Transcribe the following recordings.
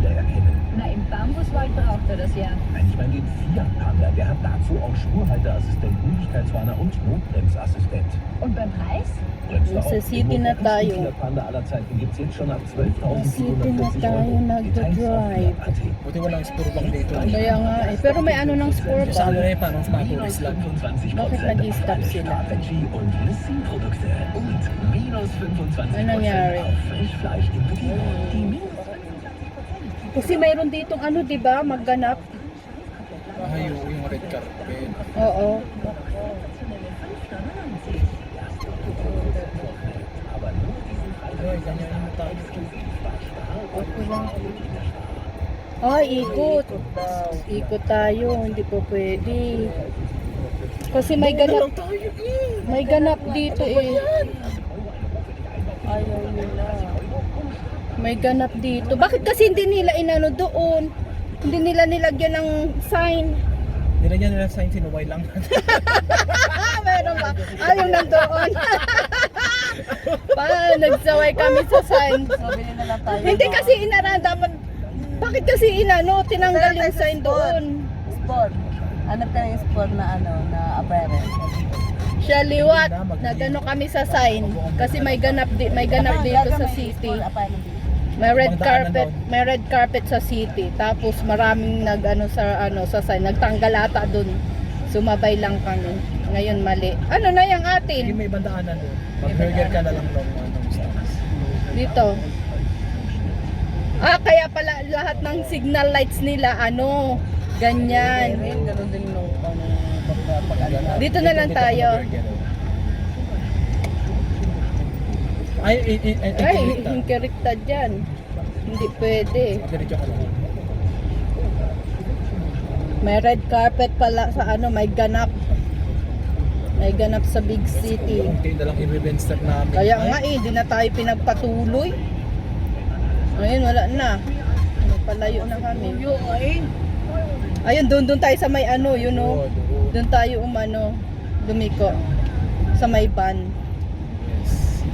wiedererkennen. Na, im Bambuswald braucht er das ja. Nein, ich meine den Fiat Panda. Der hat dazu auch Spurhalteassistent, Müdigkeitswarner und Notbremsassistent. Und beim Preis? Bremst du Nasa auch? city Den na modernsten tayo. Fiat Panda aller Zeiten gibt es jetzt schon ab Nasa city na 12.740 tayo Euro. Details auf nagdadrive. Fiat.at. Buti walang spur bang dito. Kaya nga eh. Pero may ano ng sport Sa ba? ano na yun, parang mga tourist lang. 25% Bakit nag-i-stop alle sila? Strategy und Leasing-Produkte und minus 25% Ano nangyari? auf Frischfleisch im Betrieb. Die minus Kasi mayroon ditong ano, di ba, magganap. Ay, yung red carpet. Oo. Ay, ganyan yung tayo. Okay lang. Ay, ikot. Ikot tayo, hindi po pwede. Kasi may ganap. May ganap dito eh. Ayaw nila. May ganap dito. Bakit kasi hindi nila inano doon? Hindi nila nilagyan ng sign. Nilagyan nila sign, sinuway lang. Meron ba? Ayaw nandoon. Nagsaway kami sa sign. Hindi kasi inara dapat. Bakit kasi inano tinanggal yung sign doon? Sport. Hanap ka ng sport na ano, na apparel. Siya liwat. Nagano kami sa sign kasi may ganap dito sa city. May red carpet sa city. Tapos maraming nagano sa sign. Nagtanggal ata doon. Sumabay lang kami. Ngayon mali. Ano na yung Hindi atin? may bandaanan doon. Mag-burger ka na lang lang anong size. Dito. Kaya pala lahat ng signal lights nila ganyan. Ganun din nung pag-ano. Dito na lang tayo. Ay, Ay, incorrecta dyan. Hindi pwede. diretso ka lang. May red carpet pala sa may ganap. May ganap sa big city. Kunti na lang i-revenster namin. Kaya nga hindi na tayo pinagpatuloy. Ngayon wala na. Palayo na kami. Ayun, doon tayo sa may yun o. Doon tayo lumiko. Sa may van.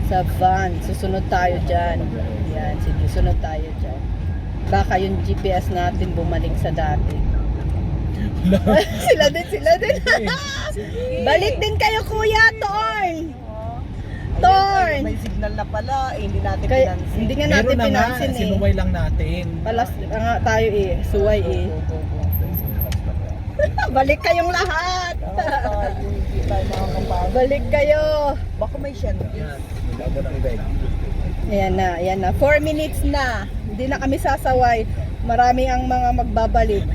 Sa van. Susunod tayo dyan. Yan, sige, sunod tayo dyan. Baka yung GPS natin bumalik sa dati. sila din. Balik din kayo, Kuya Torn. Torn. May signal na pala, hindi natin Kaya, pinansin. hindi nga natin Meron na nga, pinansin eh. sinuway lang natin. Palas nga tayo eh. Suway eh. Balik kayong lahat. Hindi tayo makakapagod. Balik kayo. Baka may siya. Yan, bago ng event. Ayan na. 4 minutes na. Hindi na kami sasaway. Marami ang mga magbabalik.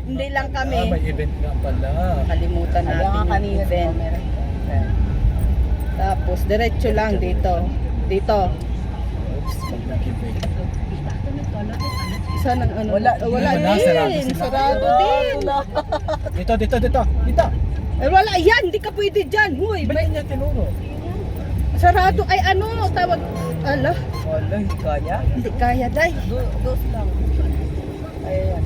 Hindi lang kami. May event nga pala. Kalimutan Kaya nga natin yung kanina event. meron. Tapos, diretso lang dito. Dito. Oops, pag nag-event. Saan ang Wala. Wala Wala, sarado din. sila. Sarado din. Dito. Wala. Yan. Hindi ka pwede dyan. Huy. Ba't niya tinuro? Sarado. Ay tawag. Ala. Wala, hindi kaya. Hindi kaya, day. Dos lang. Ayan.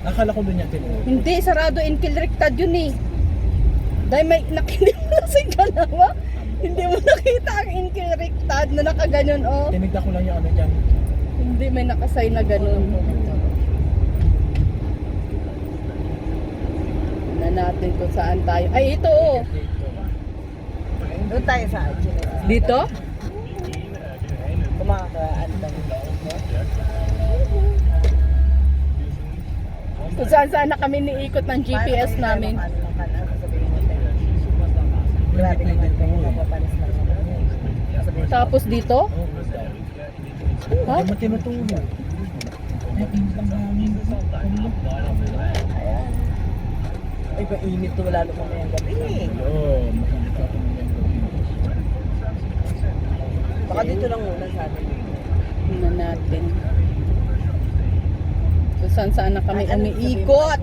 Akala ko doon niya tinuro. Hindi, sarado inkelrektad yun eh. Dahil hindi mo nasing ganawa. Hindi mo nakita ang inkelrektad na nakaganyan Tinigda ko lang yung ano dyan. Hindi, may nakasay na ganun. Na natin kung saan tayo. Ay, ito Doon tayo sa Arjun. Dito? Kumakakaaan lang. Kung saan na kami niikot ng GPS namin. Grabe naman kayo, mapapanis lang naman. Tapos dito? Ha? Hindi mo tinuturo. Ay, init lang namin. Ayan. Ay, mainit to lalo pa ngayong gabi. Oo, makinig ako ng mga Baka dito lang muna sa atin. Tingnan natin. Kung saan na kami umiikot.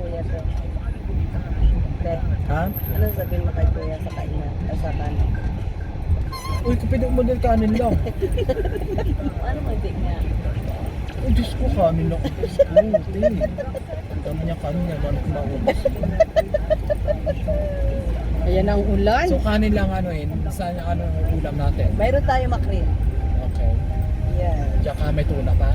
Ha? Ano sabihin mo kay Kuya sa kainan? Sa kanan? Uy, kapit ang model kanin lang. Ano mo hindi nga? Uy, Diyos ko, kanin lang. Diyos ko, hindi. Ang dami niya kanin niya, manok na ubos. Ayan ang ulan. So kanin lang ano saan ano ang ulam natin? Mayroon tayo makrin. Okay. Yan. Tsaka may tuna pa?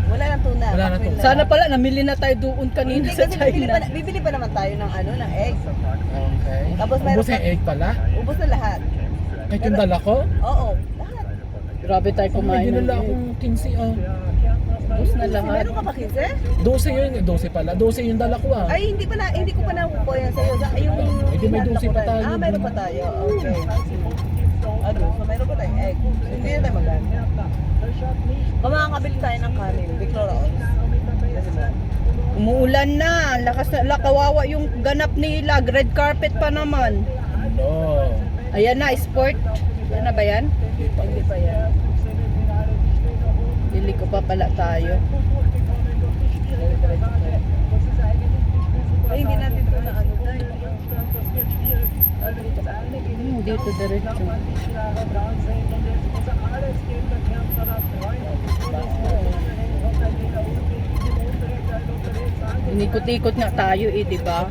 Wala nang tuna. Wala nang Makrin tuna. lang. Sana pala namili na tayo doon kanina Hindi sa kasi China. bibili pa naman tayo ng ano, ng egg. Okay. Tapos mayroon Ubus yung pa- egg pala? Ubus na lahat. Kahit yung dala ko? Oo, lahat. Grabe tayo May kumain. dinala ng akong 15 oh. Ubus na lahat. Meron ka pa 15? 12 yun, 12 pala. 12 yung dala ko ah. Ay, hindi ko pa nakukuha yan sa'yo. Yung Hindi, may sinadla 12 ko pa rin. tayo. Ah, meron pa tayo. Okay. Ano, so meron pa tayong egg. Hindi na tayo magana. Kung makakabili tayo ng kanin, Viclorox. Kasi ba? Umuulan na. Lakas na, kawawa yung ganap nila. Red carpet pa naman. No. Ayan na, sport. Yan na ba yan? Hindi pa yan. Lili ko pa pala tayo. Ay, hindi natin ito na ano tayo. Dito diretso. Inikot-ikot nga tayo di ba?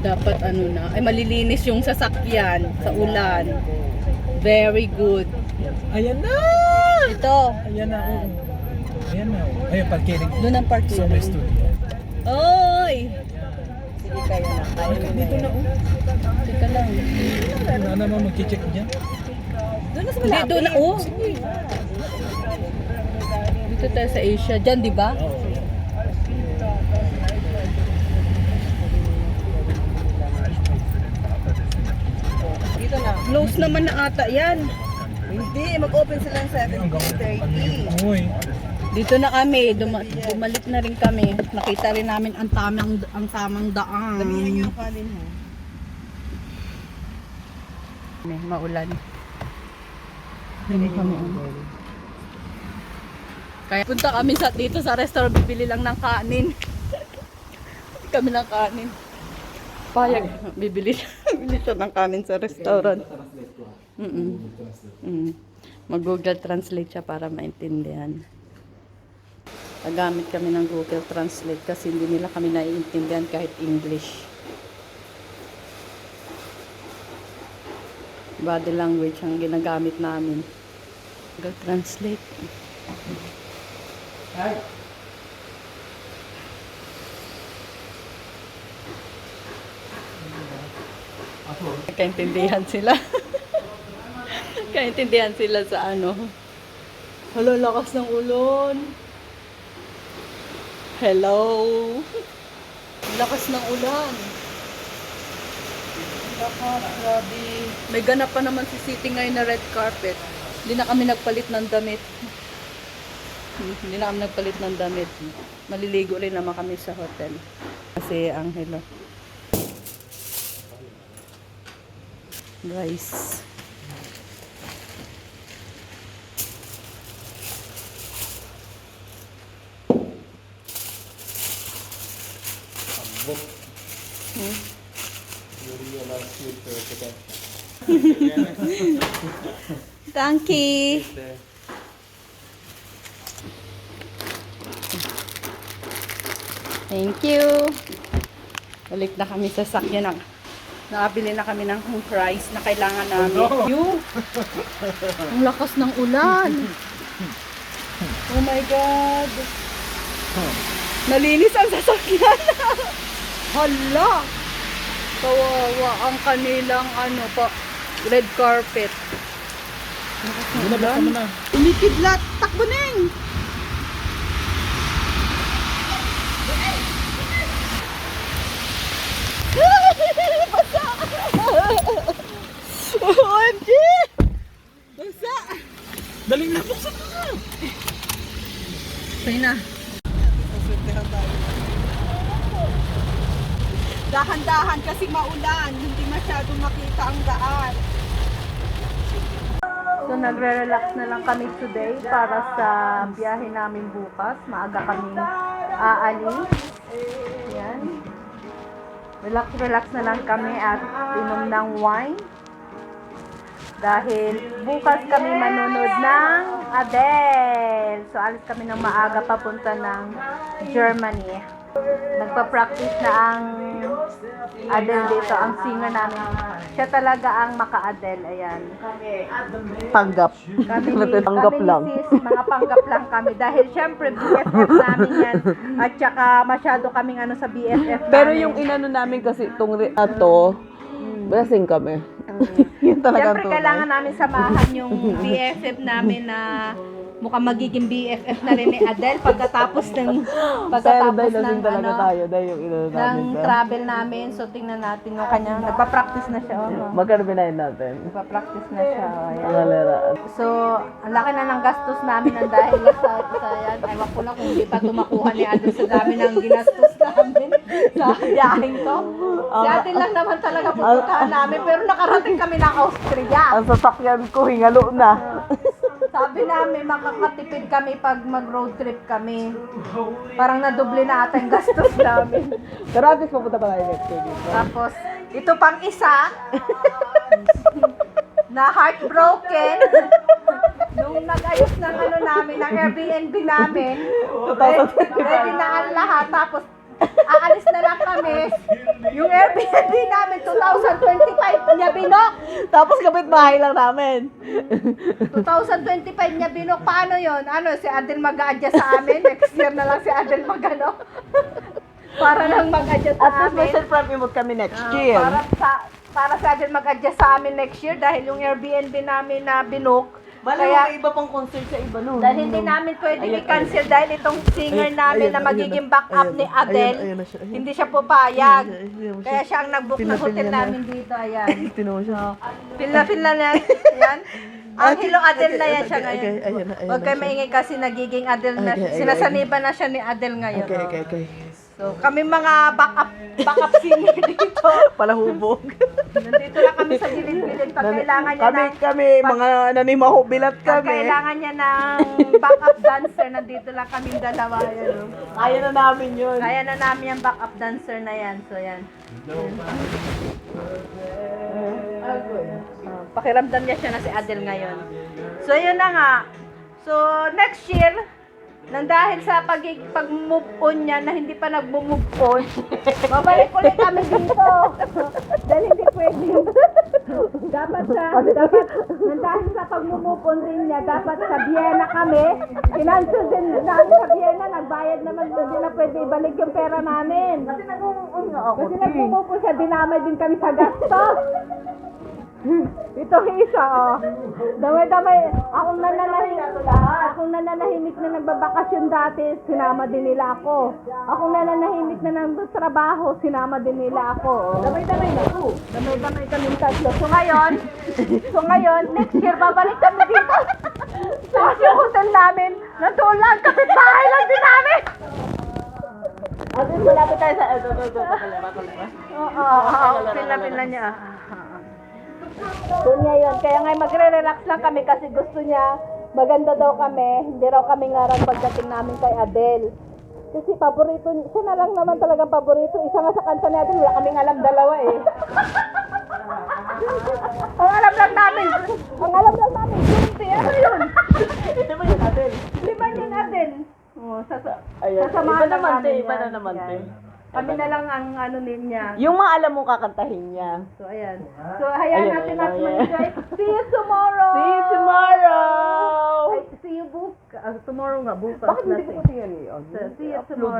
Dapat ano na, ay malilinis yung sasakyan sa ulan. Very good. Ayan na! Ito, Ayan na, oo. Ayan na, oh. Ayun, parking. doon ang So, may parking. studio. Oy! Sige, kaya na. Kaya na Dito na, oh. Teka lang. Ano naman mag-check dyan? Doon na sa Hindi, malapit. doon na, oh. Dito tayo sa Asia. Diyan, di ba? Oo. Dito na. Close naman na ata yan. Hindi, mag-open sila ng Hanggang 7:30. Uy. Dito na kami, bumalik na rin kami. Nakita rin namin ang tamang daan. Sabihin niyo yung kanin mo. May maulan. Hindi kami. Kaya punta kami dito sa restaurant, bibili lang ng kanin. Kami ng kanin. Payag, bibili siya ng kanin sa restaurant. Mag-Google Translate siya para maintindihan. Nagamit kami ng Google Translate kasi hindi nila kami naiintindihan kahit English. Body language ang ginagamit namin. Google Translate. Kaintindihan sila. Kaintindihan sila sa ano. Hello, lakas ng ulon. Hello. Lakas ng ulan. Lakas, grabe. May ganap pa naman si City ngayon na red carpet. Hindi na kami nagpalit ng damit. Hindi na kami nagpalit ng damit. Maliligo rin naman kami sa hotel. Kasi ang hello. Rice. Thank you. Thank you. Balik na kami sa sakyan. Nakabili na kami ng rice na kailangan namin. Yung ang lakas ng ulan. Oh my God. Nalinis ang sasakyan. Hala. Kawawa ang kanilang ano pa, red carpet. Yun na, basta mo na. Umikidlat. Takbo neng. Basa. OMG. Basa. Daling na, buksan mo na. Sa'yo na. Dahan-dahan kasi maulan. Hindi masyadong makita ang daan. So nagre-relax na lang kami today para sa biyahe namin bukas. Maaga kami aalis. Yan. Relax na lang kami at inom ng wine. Dahil bukas kami manunod ng Adele. So alis kami ng maaga papunta ng Germany. Nagpa-practice na ang Adele dito, ang singer namin. Siya talaga ang maka-Adele, ayan. Panggap. Kami Panggap lang. ni sis, mga panggap lang kami. Dahil syempre, BFF namin yan. At saka masyado kaming ano sa BFF namin. Pero yung inano namin kasi itong ato, blessing kami. Yun talaga Siyempre, kailangan namin samahan yung BFF namin na mukhang magiging BFF na rin ni Adele pagkatapos ng Pero dahil ng lasing talaga ano, tayo, dahil yung inano namin. ng travel namin. So tingnan natin yung kanyang nagpa-practice na siya. Oh. Magkano binayin natin? Nagpa-practice na siya. Oh, Ang ayan. alera. So, ang laki na ng gastos namin ng dahil sa yan. Ewan ko lang kung hindi pa tumakuha ni Adele sa dami ng ginastos namin sa biyaheng to. Si Adele lang naman talaga pupuntahan namin pero nakarating kami ng Austria. Ang sasakyan ko, hingalo na. Sabi namin, makakatipid kami pag mag-road trip kami. Parang nadoble na ata yung gastos namin. Pero at least mapunta pa tayo next week. Tapos, ito pang isa, na heartbroken, nung nag-ayos ng ano namin, ng Airbnb namin, ready na ang lahat. Tapos, aalis na lang kami. Yung Airbnb namin, 2025 niya binok. Tapos kapit bahay lang namin. 2025 niya binok. Paano yon? Ano, si Adel mag-a-adjust sa amin? Next year na lang si Adel mag-ano? Para lang mag-adjust sa At least may amin. self-promote kami next Ah, year. para si Adel mag-adjust sa amin next year dahil yung Airbnb namin na binok. Kaya, may iba pang concert sa iba no. dahil hindi namin pwede i-cancel dahil itong singer namin na magiging backup ni Adele, hindi siya pupayag. Kaya siya ang nag-book ng hotel namin dito. Ayan. Tinawa siya. Pila na yan. Ang Hello Adele na yan siya ngayon. Ayan na Huwag kayo maingay kasi nagiging Adele na. Sinasaniban na siya ni Adele ngayon. Okay. So, kami mga backup singer dito. Palahubog. Nandito lang kami sa gilid-gilid. Pag kailangan niya Kami, mga nanimaho bilat pag kami. kailangan niya ng backup dancer, nandito lang kami dalawa. Yan, oh. Kaya na namin yun. Kaya na namin yung backup dancer na yan. So, yan. Pakiramdam niya siya na si Adele ngayon. So, yun na nga. So, next year, nang dahil sa pag-move on niya na hindi pa nag-move on, babalik ulit kami dito. Dahil hindi pwede. Dapat nang dahil sa pag-move on din niya, dapat sa Vienna kami. Financial din namin sa Vienna, nagbayad naman doon, hindi na pwede ibalik yung pera namin. Kasi nag-move nga ako. Kasi nag-move on siya, dinamay din kami sa gastos. Ito isa, oh. Damay-damay. Akong nananahimik na nagbabakasyon dati, sinama din nila ako. Akong nananahimik na nagtrabaho, sinama din nila ako. Oh. Damay-damay na po. Damay-damay kami tatlo. So ngayon, next year, babalik kami dito. Sa yung hotel namin, natulang, kapitbahay lang din namin. At least malapit tayo sa... Oo, pila niya. So niya yun. Kaya nga magre-relax lang kami kasi gusto niya maganda daw kami. Hindi raw kami ngarang pagdating namin kay Adele. Kasi paborito, siya na lang naman talagang paborito. Isa nga sa kanta ni Adele, wala kaming alam dalawa eh. Ang alam lang namin, Junti, ano yun? Ito ba yung Adele? Lima yun Adele. Oh, Ayan, sasamahan iba naman namin iba yan. na naman Yan. Kami na lang ang ano niya. Yung mga alam mo kakantahin niya. So, ayan. So, hayaan Ayan, natin ayan, at ayan. mag-enjoy. See you tomorrow! See you tomorrow! Ay, see you tomorrow nga, bukas. Bakit hindi ko kasi yan eh? See you tomorrow.